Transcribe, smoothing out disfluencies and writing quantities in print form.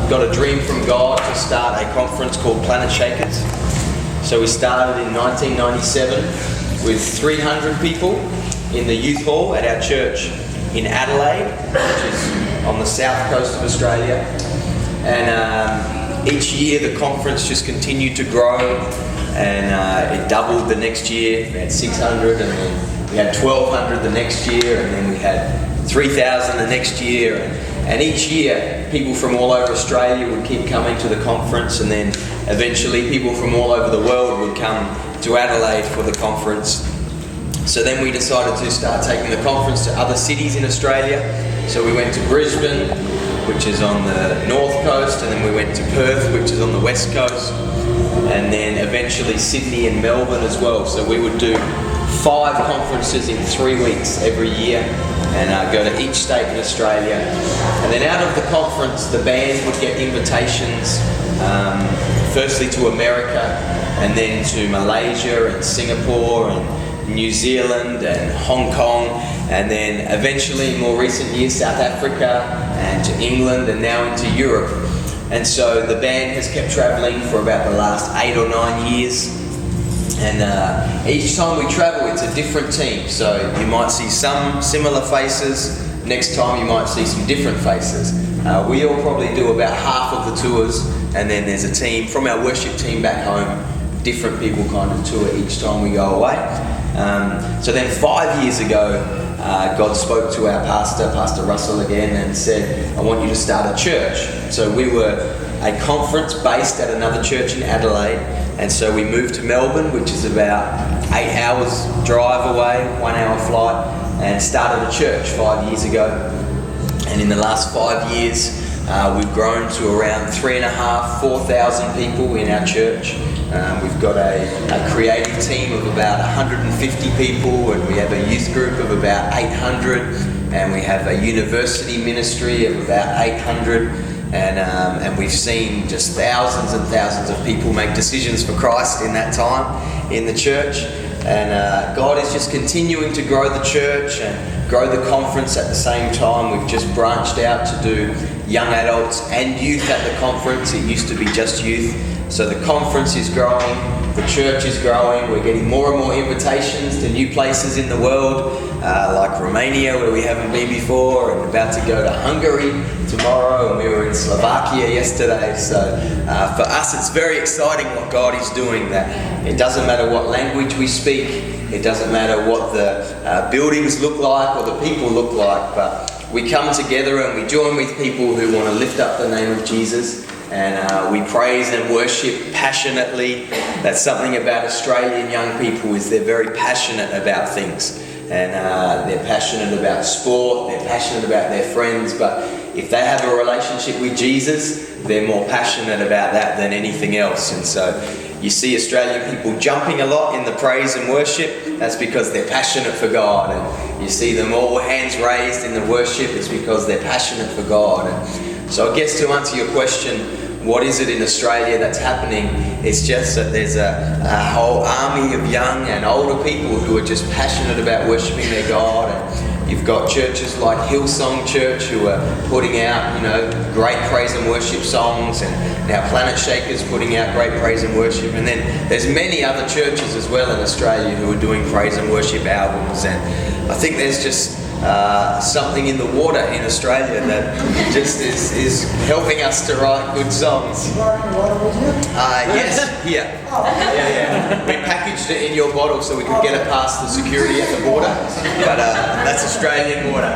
got a dream from God to start a conference called Planet Shakers. So we started in 1997 with 300 people in the youth hall at our church in Adelaide, which is on the south coast of Australia. And each year the conference just continued to grow, and it doubled the next year. We had 600, and then we had 1,200 the next year, and then we had 3,000 the next year. And each year people from all over Australia would keep coming to the conference, and then eventually people from all over the world would come to Adelaide for the conference. So then we decided to start taking the conference to other cities in Australia. So we went to Brisbane, which is on the north coast, and then we went to Perth, which is on the west coast, and then eventually Sydney and Melbourne as well. So we would do 5 conferences in 3 weeks every year, and go to each state in Australia. And then out of the conference, the band would get invitations, firstly to America, and then to Malaysia and Singapore and New Zealand and Hong Kong, and then eventually in more recent years South Africa and to England, and now into Europe. And so the band has kept travelling for about the last 8 or 9 years, and each time we travel it's a different team. So you might see some similar faces, next time you might see some different faces. We all probably do about half of the tours, and then there's a team from our worship team back home. Different people kind of tour each time we go away. So then 5 years ago, God spoke to our pastor, Pastor Russell again, and said, I want you to start a church. So we were a conference based at another church in Adelaide, and so we moved to Melbourne, which is about 8 hours drive away, 1 hour flight, and started a church 5 years ago. And in the last 5 years, we've grown to around 3,500, 4,000 people in our church. We've got a creative team of about 150 people, and we have a youth group of about 800, and we have a university ministry of about 800, and we've seen just thousands and thousands of people make decisions for Christ in that time in the church. And God is just continuing to grow the church and grow the conference at the same time. We've just branched out to do young adults and youth at the conference. It used to be just youth. So the conference is growing, the church is growing, we're getting more and more invitations to new places in the world, like Romania, where we haven't been before, and about to go to Hungary tomorrow, and we were in Slovakia yesterday. So for us it's very exciting what God is doing, that it doesn't matter what language we speak, it doesn't matter what the buildings look like or the people look like, but we come together and we join with people who want to lift up the name of Jesus. And we praise and worship passionately. That's something about Australian young people, is they're very passionate about things. And they're passionate about sport, they're passionate about their friends, but if they have a relationship with Jesus, they're more passionate about that than anything else. And so you see Australian people jumping a lot in the praise and worship. That's because they're passionate for God. And you see them all hands raised in the worship. It's because they're passionate for God. And so I guess to answer your question, what is it in Australia that's happening? It's just that there's a whole army of young and older people who are just passionate about worshipping their God. And you've got churches like Hillsong Church who are putting out, great praise and worship songs, and now Planet Shakers putting out great praise and worship. And then there's many other churches as well in Australia who are doing praise and worship albums. And I think there's just something in the water in Australia that just is helping us to write good songs. Yes, here. Yeah. We packaged it in your bottle so we could get it past the security at the border, but that's Australian water.